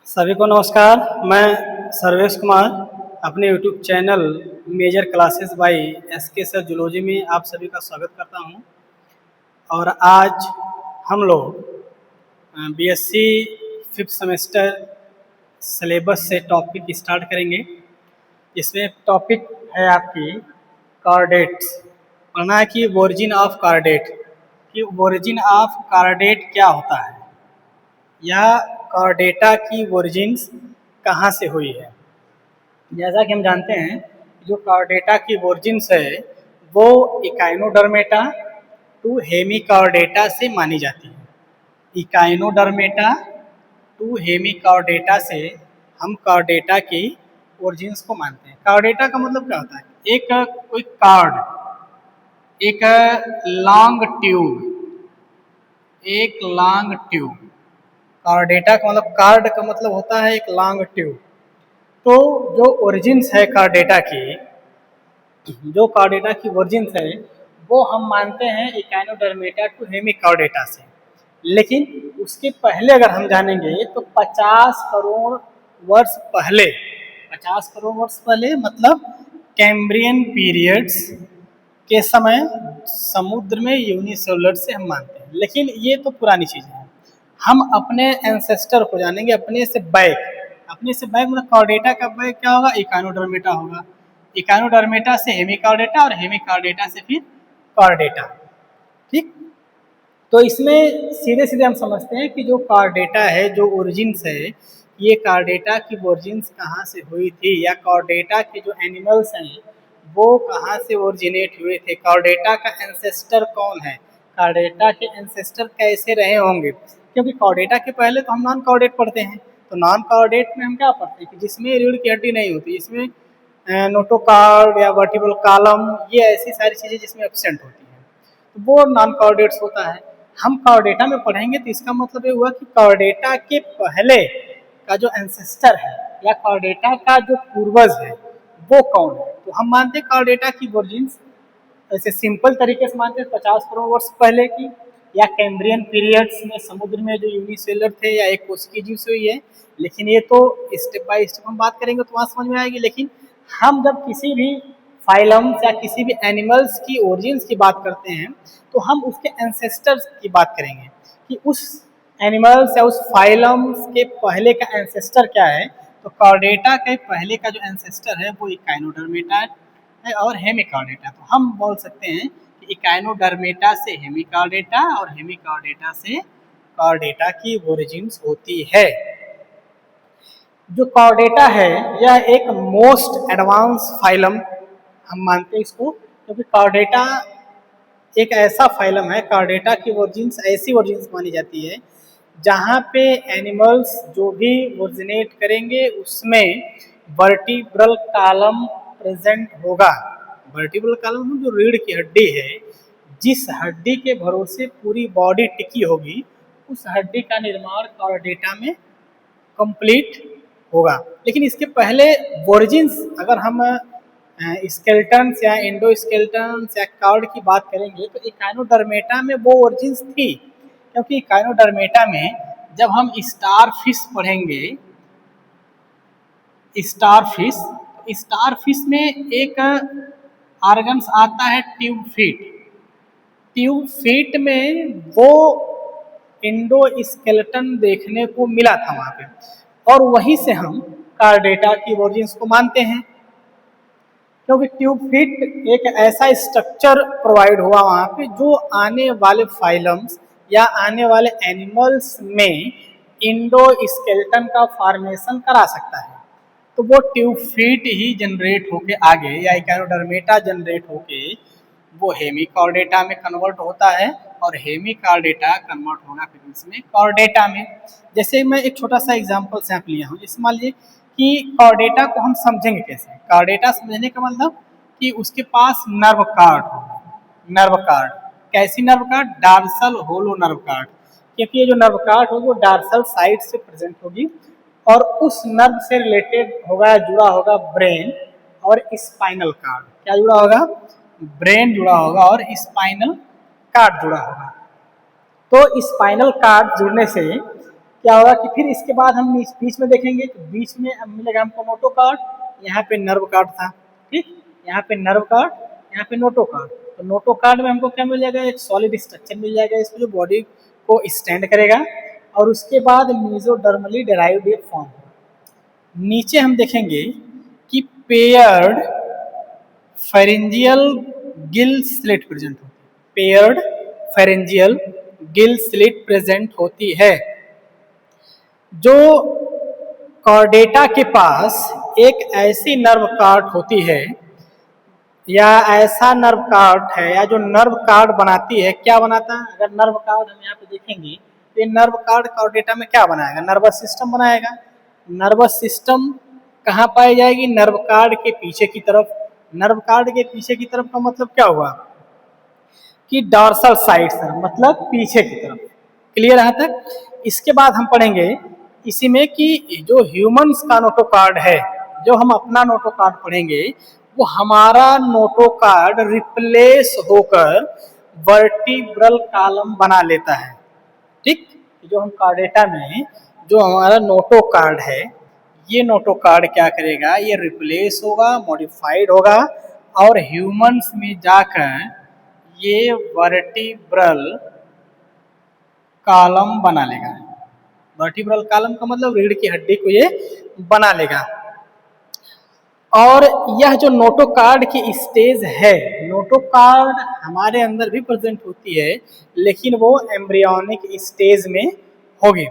सभी को नमस्कार। मैं सर्वेश कुमार अपने YouTube channel major classes by SK sir zoology में आप सभी का स्वागत करता हूं। और आज हम लोग बीएससी फिफ्थ सेमेस्टर सिलेबस से टॉपिक स्टार्ट करेंगे। इसमें टॉपिक है आपकी कार्डेट्स। पढ़ना है कि ओरिजिन ऑफ कार्डेट, कि ओरिजिन ऑफ कार्डेट क्या होता है या कार्डेटा की ओरिजिन्स कहाँ से हुई है। जैसा कि हम जानते हैं जो कार्डेटा की ओरिजिन्स है वो इकाइनोडर्मेटा टू हेमिकॉर्डेटा से मानी जाती है। इकाइनोडर्मेटा टू हेमिकॉर्डेटा से हम कार्डेटा की ओरिजिन्स को मानते हैं। कार्डेटा का मतलब क्या होता है? एक कोई कार्ड, एक लॉन्ग ट्यूब, एक लॉन्ग ट्यूब। कार्डेटा का मतलब, कार्ड का मतलब होता है एक लॉन्ग ट्यूब। तो जो ओरिजिन्स है कार्डेटा की, जो कार्डेटा की ओरिजिन्स है वो हम मानते हैं इकाइनोडर्मेटा टू हेमिकॉर्डेटा से। लेकिन उसके पहले अगर हम जानेंगे तो 50 करोड़ वर्ष पहले, 50 करोड़ वर्ष पहले मतलब कैम्ब्रियन पीरियड्स के समय समुद्र में यूनिसेलुलर से हम मानते हैं। लेकिन ये तो पुरानी चीज़ है। हम अपने एंसेस्टर को जानेंगे अपने से बैक। अपने से बैक मतलब कार्डेटा का बैक क्या होगा? इकाइनोडर्मेटा होगा। इकाइनोडर्मेटा से हेमिकॉर्डेटा और हेमिकॉर्डेटा से फिर कार्डेटा। ठीक, तो इसमें सीधे सीधे हम समझते हैं कि जो कार्डेटा है, जो ओरिजिन्स है, ये कार्डेटा की ओरिजिन्स कहाँ से हुई थी या कार्डेटा के जो एनिमल्स हैं वो कहाँ से ओरिजिनेट हुए थे, कार्डेटा का एंसेस्टर कौन है, कार्डेटा के एंसेस्टर कैसे रहे होंगे। क्योंकि कार्डेटा के पहले तो हम नॉन कार्डेट पढ़ते हैं। तो नॉन कार्डेट में हम क्या पढ़ते हैं कि जिसमें रीढ़ की हड्डी नहीं होती, इसमें नोटोकार्ड या वर्टिब्रल कॉलम, ये ऐसी सारी चीज़ें जिसमें एब्सेंट होती हैं, तो वो नॉन कार्डेट्स होता है। हम कार्डेटा में पढ़ेंगे तो इसका मतलब ये हुआ कि कार्डेटा के पहले का जो एंसेस्टर है या कार्डेटा का जो पूर्वज है वो कौन है। तो हम मानते हैं कार्डेटा की ओरिजिन्स ऐसे सिंपल तरीके से मानते हैं 50 करोड़ वर्ष पहले की, या कैम्ब्रियन पीरियड्स में समुद्र में जो यूनिसेलुलर थे या एक कोशिकीय जीव से हुई है। लेकिन ये तो स्टेप बाय स्टेप हम बात करेंगे तो वहाँ समझ में आएगी। लेकिन हम जब किसी भी फाइलम्स या किसी भी एनिमल्स की ओरिजिन्स की बात करते हैं तो हम उसके एंसेस्टर्स की बात करेंगे कि उस एनिमल्स या उस फाइलम्स के पहले का एंसेस्टर क्या है। तो कार्डेटा के पहले का जो एंसेस्टर है वो इकाइनोडर्मेटा है और हेमिकॉर्डेटा। तो हम बोल सकते हैं कि इकाइनोडर्मेटा से हेमिकॉर्डेटा और हेमिकॉर्डेटा से कार्डेटा की ओरिजिन्स होती है। जो कार्डेटा है यह एक मोस्ट एडवांस फाइलम हम मानते हैं इसको, क्योंकि कार्डेटा एक ऐसा फाइलम है, कार्डेटा की ओरिजिन्स ऐसी ओरिजिन्स मानी जाती है जहाँ पे एनिमल्स जो भी ओरिजिनेट करेंगे उसमें वर्टिब्रल कॉलम प्रेजेंट होगा। वर्टिब्रल कॉलम जो रीढ़ की हड्डी है, जिस हड्डी के भरोसे पूरी बॉडी टिकी होगी, उस हड्डी का निर्माण कार्डेटा में कंप्लीट होगा। लेकिन इसके पहले ओरिजिन्स अगर हम स्केलेटन्स या एंडोस्केलेटन्स या कार्ड की बात करेंगे तो इकाइनोडर्मेटा में वो ओरिजिन्स थी। क्योंकि इकाइनोडर्मेटा में जब हम स्टार फिश पढ़ेंगे, स्टार फिश में एक ऑर्गन्स आता है ट्यूब फीट। ट्यूब फीट में वो एंडोस्केलेटन देखने को मिला था वहाँ पे, और वहीं से हम कार्डेटा की ओरिजिन्स को मानते हैं। क्योंकि ट्यूब फीट एक ऐसा स्ट्रक्चर प्रोवाइड हुआ वहाँ पे जो आने वाले फाइलम्स या आने वाले एनिमल्स में इंडोस्केलेटन का फॉर्मेशन करा सकता है। तो वो ट्यूब फीट ही जनरेट होके आगे या इकाइनोडर्मेटा जनरेट होके वो हेमिकॉर्डेटा में कन्वर्ट होता है और हेमिकॉर्डेटा कन्वर्ट होगा फिर इसमें कार्डेटा में। जैसे मैं एक छोटा सा एग्जांपल से आप लिया हूँ, जैसे मान लीजिए कि कार्डेटा को हम समझेंगे कैसे। कार्डेटा समझने का मतलब कि उसके पास नर्व कार्ड होगा। नर्व कार्ड कैसी nerve cord? Dorsal hollow nerve cord. क्योंकि ये जो नर्व कार्ड होगी वो डार्सल साइड से प्रेजेंट होगी और उस नर्व से रिलेटेड होगा, जुड़ा होगा ब्रेन और स्पाइनल कार्ड। क्या जुड़ा होगा? ब्रेन जुड़ा होगा और स्पाइनल कार्ड जुड़ा होगा। तो स्पाइनल कार्ड जुड़ने से क्या होगा कि फिर इसके बाद हम बीच में देखेंगे तो बीच में मिलेगा हमको नोटोकॉर्ड, यहाँ पे नर्व कार्ड था, ठीक, यहाँ पे नर्व कार्ड, यहाँ पे नोटोकॉर्ड। तो नोटोकॉर्ड में हमको क्या मिल जाएगा, एक सॉलिड स्ट्रक्चर मिल जाएगा इसमें जो बॉडी को स्टैंड करेगा, और उसके बाद मेसोडर्मली डेराइव्ड एक फॉर्म। नीचे हम देखेंगे कि paired pharyngeal Gill slit present होती है, paired pharyngeal Gill slit present होती है। जो कॉर्डेटा के पास एक ऐसी नर्व कार्ड होती है या ऐसा नर्व कार्ड है या जो नर्व कार्ड बनाती है, क्या बनाता है, अगर नर्व कार्ड हम यहाँ पे देखेंगे तो ये नर्व कार्ड कॉर्डेटा में क्या बनाएगा, नर्वस सिस्टम बनाएगा। नर्वस सिस्टम कहाँ पाई जाएगी, नर्व कार्ड के पीछे की तरफ। नर्व कार्ड के पीछे की तरफ का मतलब क्या हुआ कि डॉर्सल साइड से, मतलब पीछे की तरफ। क्लियर है तक। इसके बाद हम पढ़ेंगे इसी में कि जो ह्यूमंस का नोटोकॉर्ड है, जो हम अपना नोटोकॉर्ड पढ़ेंगे वो हमारा नोटोकॉर्ड रिप्लेस होकर वर्टिब्रल कॉलम बना लेता है, ठीक। जो हम कार्डेटा में जो हमारा नोटोकॉर्ड है, ये नोटोकॉर्ड क्या करेगा, ये रिप्लेस होगा, मॉडिफाइड होगा और ह्यूमंस में जाकर ये वर्टिब्रल कॉलम बना लेगा। वर्टिब्रल कॉलम का मतलब रीढ़ की हड्डी को ये बना लेगा। और यह जो नोटोकॉर्ड की स्टेज है, नोटोकॉर्ड हमारे अंदर भी प्रेजेंट होती है लेकिन वो एम्ब्रियोनिक स्टेज में होगी।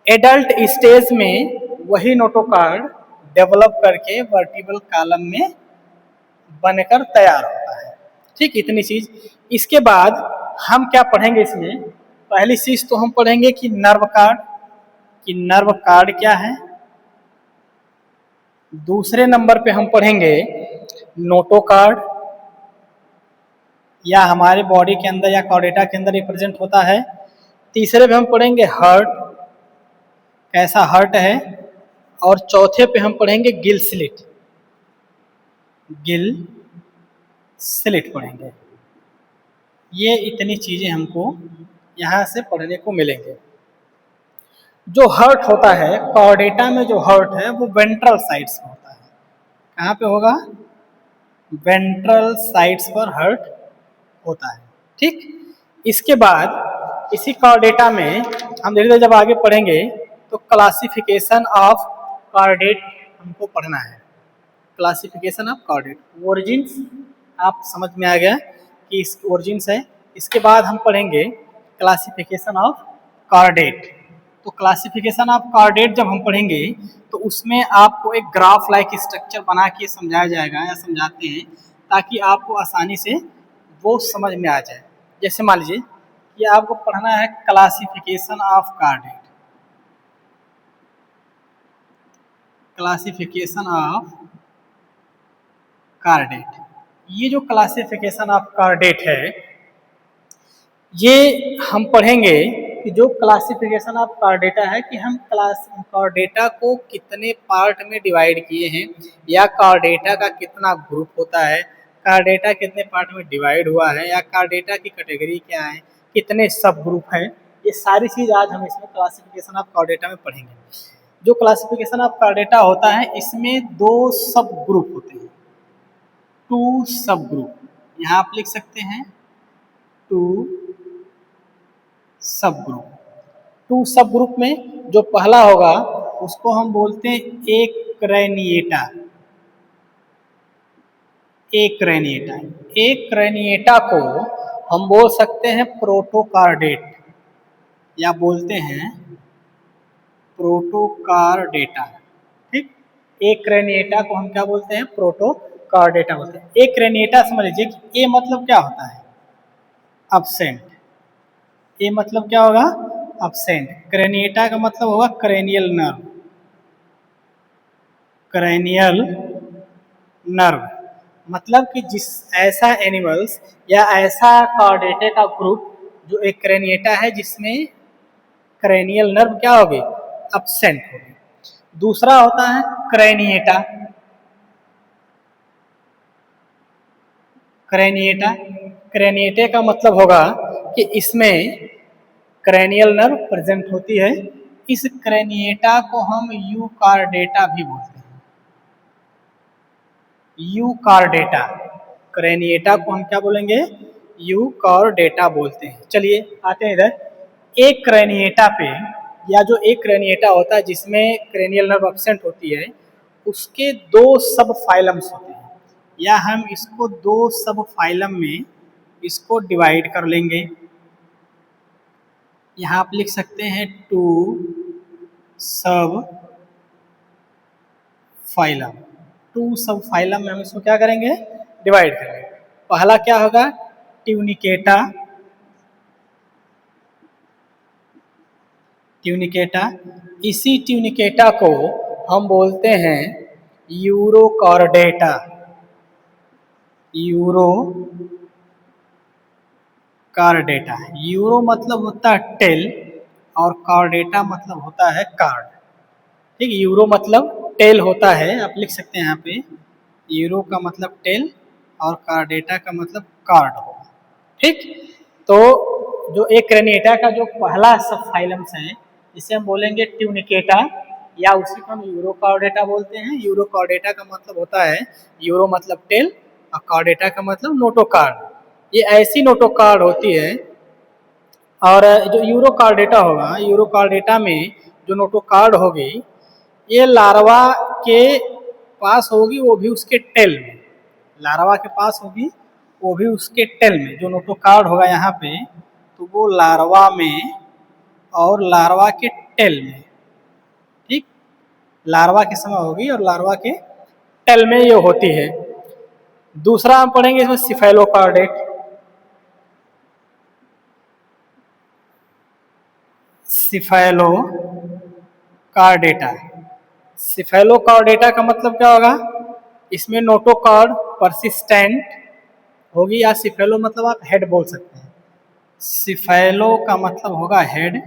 एडल्ट स्टेज में वही नोटोकॉर्ड डेवलप करके वर्टिब्रल कॉलम में बनकर तैयार होता है, ठीक। इतनी चीज। इसके बाद हम क्या पढ़ेंगे इसमें, पहली चीज तो हम पढ़ेंगे कि नर्व कार्ड, कि नर्व कार्ड क्या है। दूसरे नंबर पे हम पढ़ेंगे नोटोकॉर्ड, या हमारे बॉडी के अंदर या कॉर्डेटा के अंदर रिप्रेजेंट होता है। तीसरे पे हम पढ़ेंगे हार्ट, कैसा हार्ट है। और चौथे पे हम पढ़ेंगे गिल स्लिट, गिल स्लिट पढ़ेंगे। ये इतनी चीजें हमको यहाँ से पढ़ने को मिलेंगे। जो हार्ट होता है कॉर्डेटा में, जो हार्ट है वो वेंट्रल साइड्स में होता है। कहाँ पे होगा, वेंट्रल साइड्स पर हार्ट होता है, ठीक। इसके बाद इसी कॉर्डेटा में हम धीरे धीरे जब आगे पढ़ेंगे तो क्लासिफिकेशन ऑफ कॉर्डेट हमको पढ़ना है। क्लासिफिकेशन ऑफ कॉर्डेट, ओरिजिन्स आप समझ में आ गया कि इस ओरिजिन्स है। इसके बाद हम पढ़ेंगे क्लासिफिकेशन ऑफ कॉर्डेट। तो क्लासिफिकेशन ऑफ कॉर्डेट जब हम पढ़ेंगे तो उसमें आपको एक ग्राफ लाइक स्ट्रक्चर बना के समझाया जाएगा या समझाते हैं ताकि आपको आसानी से वो समझ में आ जाए। जैसे मान लीजिए कि आपको पढ़ना है classification of chordate, classification of chordate. ये जो क्लासिफिकेशन ऑफ कॉर्डेट है ये हम पढ़ेंगे कि जो क्लासिफिकेशन ऑफ कॉर्डेटा है कि हम कॉर्डेटा को कितने पार्ट में डिवाइड किए हैं या कॉर्डेटा का कितना ग्रुप होता है, कॉर्डेटा कितने पार्ट में डिवाइड हुआ है या कॉर्डेटा की कैटेगरी क्या है, कितने सब ग्रुप हैं। ये सारी चीज़ आज हम इसमें क्लासिफिकेशन ऑफ कॉर्डेटा में पढ़ेंगे। जो क्लासिफिकेशन ऑफ कॉर्डेटा होता है इसमें 2 सब ग्रुप होते हैं, 2 सब ग्रुप। यहाँ आप लिख सकते हैं 2 सब ग्रुप। 2 सब ग्रुप में जो पहला होगा उसको हम बोलते हैं एक्रेनिएटा। एक्रेनिएटा, एक्रेनिएटा को हम बोल सकते हैं प्रोटोकार्डेट या बोलते हैं प्रोटोकार्डेटा, ठीक। एक्रेनिएटा को हम क्या बोलते हैं, प्रोटोकार्डेटा बोलते हैं। एक्रेनिएटा समझ लीजिए कि ए मतलब क्या होता है, अब्सेंट। ए मतलब क्या होगा, अब्सेंट। क्रेनिएटा का मतलब होगा क्रेनियल नर्व, क्रेनियल नर्व मतलब कि जिस ऐसा एनिमल्स या ऐसा कॉर्डेटा का ग्रुप जो एक क्रेनिएटा है जिसमें क्रेनियल नर्व क्या होगी, अब्सेंट होगी। दूसरा होता है क्रेनिएटा, क्रेनिएटा, क्रेनिएटे का मतलब होगा कि इसमें क्रेनियल नर्व प्रेजेंट होती है, इस क्रेनिएटा को हम यूकार्डेटा भी बोलते हैं। यूकार्डेटा, क्रेनिएटा को हम क्या बोलेंगे? यूकार्डेटा बोलते हैं। चलिए आते हैं इधर। एक क्रेनिएटा पे, या जो एक क्रेनिएटा होता है जिसमें क्रेनियल नर्व एब्सेंट होती है, उसके दो सब फाइलम्स होते हैं, या हम इसको दो सब फाइलम में इसको डिवाइड कर लेंगे। यहाँ आप लिख सकते हैं टू सब फाइलम। टू सब फाइलम में हम इसको क्या करेंगे? डिवाइड करेंगे। पहला क्या होगा? ट्यूनिकेटा। ट्यूनिकेटा, इसी ट्यूनिकेटा को हम बोलते हैं यूरोकॉर्डेटा। यूरोकॉर्डेटा, यूरो मतलब होता है टेल और कॉर्डेटा मतलब होता है कार्ड। ठीक, यूरो मतलब टेल होता है, आप लिख सकते हैं यहाँ पे यूरो का मतलब टेल और कार्डेटा का मतलब कार्ड होगा। ठीक, तो जो एक क्रेनिएटा का जो पहला सब फाइलम्स है इसे हम बोलेंगे ट्यूनिकेटा, या उसी को हम यूरोकॉर्डेटा बोलते हैं। यूरोकॉर्डेटा का मतलब होता है, यूरो मतलब टेल और कॉर्डेटा का मतलब नोटोकार्ड। ये ऐसी नोटोकार्ड होती है, और जो यूरोकॉर्डेटा होगा, यूरोकॉर्डेटा में जो नोटोकार्ड होगी ये लार्वा के पास होगी, वो भी उसके टेल में। लार्वा के पास होगी वो भी उसके टेल में। जो नोटोकार्ड होगा यहाँ पे, तो वो लार्वा में और लार्वा के टेल में। ठीक, लार्वा के समय होगी और लार्वा के टेल में ये होती है। दूसरा हम पढ़ेंगे इसमें सिफेलोकार्डेट। सिफेलोकार्डेटा, सिफेलोकार्डेटा का मतलब क्या होगा? इसमें नोटोकार्ड परसिस्टेंट होगी, या सिफेलो मतलब आप हेड बोल सकते हैं। सिफेलो का मतलब होगा हेड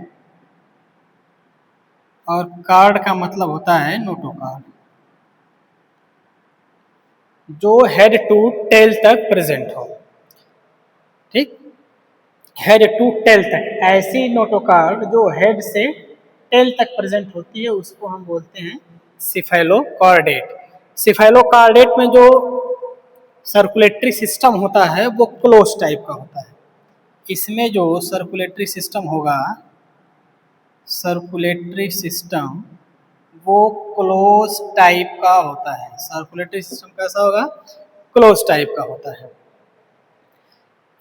और कार्ड का मतलब होता है नोटोकार्ड, जो हेड टू टेल तक प्रेजेंट हो। ठीक, हेड टू टेल तक, ऐसी नोटोकार्ड जो हेड से टेल तक प्रेजेंट होती है उसको हम बोलते हैं सिफेलोकार्डेट। सिफेलोकार्डेट में जो सर्कुलेटरी सिस्टम होता है वो क्लोज टाइप का होता है। इसमें जो सर्कुलेटरी सिस्टम होगा, सर्कुलेटरी सिस्टम वो क्लोज टाइप का होता है। सर्कुलेटरी सिस्टम कैसा होगा? क्लोज टाइप का होता है।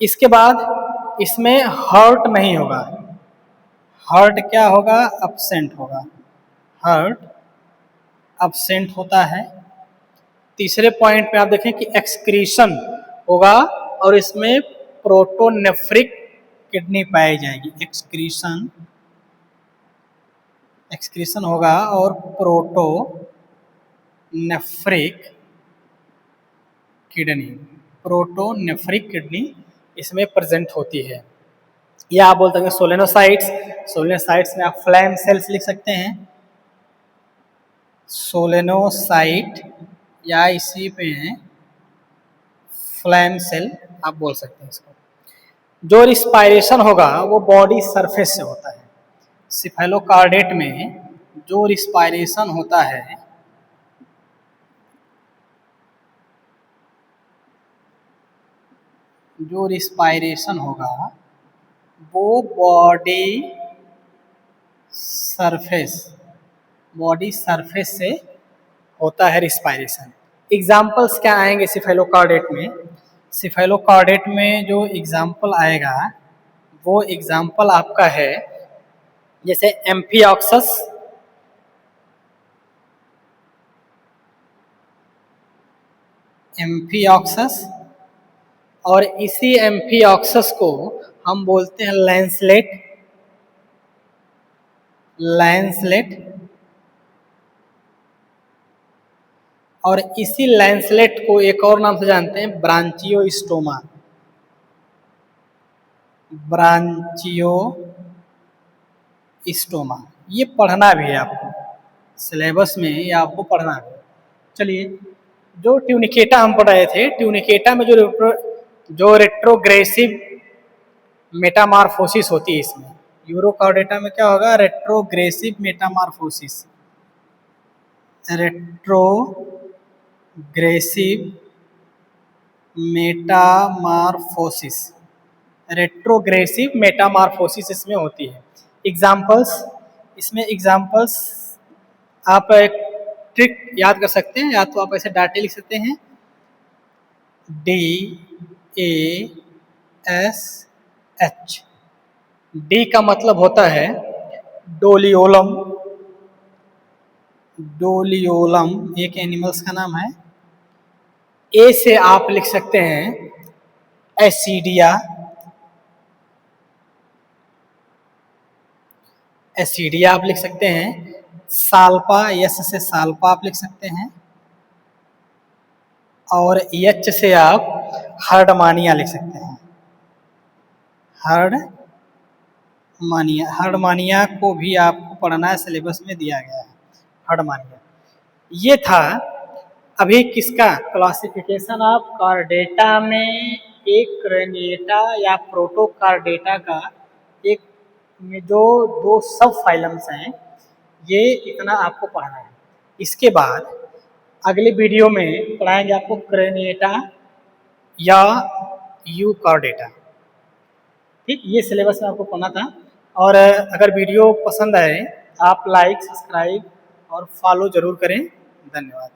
इसके बाद इसमें हर्ट नहीं होगा। हर्ट क्या होगा? अब्सेंट होगा। हर्ट अब्सेंट होता है। तीसरे पॉइंट पे आप देखें कि एक्सक्रीशन होगा, और इसमें प्रोटोनेफ्रिक किडनी पाई जाएगी। एक्सक्रीशन, एक्सक्रीशन होगा और प्रोटोनेफ्रिक किडनी, प्रोटोनेफ्रिक किडनी इसमें प्रेजेंट होती है। या आप बोलते हैं सोलेनोसाइट्स। सोलेनोसाइट्स में आप फ्लैम सेल्स लिख सकते हैं, सोलेनोसाइट, या इसी पे फ्लैम सेल आप बोल सकते हैं इसको। जो रिस्पायरेशन होगा वो बॉडी सरफेस से होता है। सिफेलोकार्डेट में जो रिस्पायरेशन होता है जो रिस्पायरेशन होगा वो बॉडी सरफेस से होता है रिस्पायरेशन। एग्जाम्पल्स क्या आएंगे सिफेलोकार्डेट में? सिफेलोकार्डेट में जो एग्जाम्पल आएगा वो एग्जाम्पल आपका है जैसे एम्फिऑक्सस, एम्फिऑक्सस, और इसी एम्फिऑक्सस को हम बोलते हैं लैंसलेट। लैंसलेट, और इसी लैंसलेट को एक और नाम से जानते हैं ब्रांचियोस्टोमा। ब्रांचियोस्टोमा, ये पढ़ना भी है आपको सिलेबस में, ये आपको पढ़ना है। चलिए, जो ट्यूनिकेटा हम पढ़ रहे थे, ट्यूनिकेटा में जो रेट्रोग्रेसिव मेटामार्फोसिस होती है, इसमें यूरोकार्डेटा में क्या होगा? Retrogressive Metamorphosis. Retrogressive Metamorphosis, retrogressive Metamorphosis इसमें होती है। एग्जाम्पल्स, इसमें एग्जाम्पल्स आप एक ट्रिक याद कर सकते हैं, या तो आप ऐसे डाटे लिख सकते हैं, DASH। डी का मतलब होता है डोलियोलम, डोलियोलम एक एनिमल्स का नाम है। ए से आप लिख सकते हैं एसिडिया, एसिडिया आप लिख सकते हैं। साल्पा, यस से साल्पा आप लिख सकते हैं। और यच से आप हर्डमानिया लिख सकते हैं। हर्डमानिया को भी आपको पढ़ना है, सिलेबस में दिया गया है हर्डमानिया। ये था अभी किसका क्लासिफिकेशन ऑफ कार्डेटा में, एक क्रेनिएटा या प्रोटोकार्डेटा का एक में जो दो सब फाइलम्स हैं, ये इतना आपको पढ़ना है। इसके बाद अगले वीडियो में पढ़ाएंगे आपको क्रेनिएटा या यूकार्डेटा। ठीक, ये सिलेबस में आपको पढ़ना था। और अगर वीडियो पसंद आए आप लाइक, सब्सक्राइब और फॉलो जरूर करें। धन्यवाद।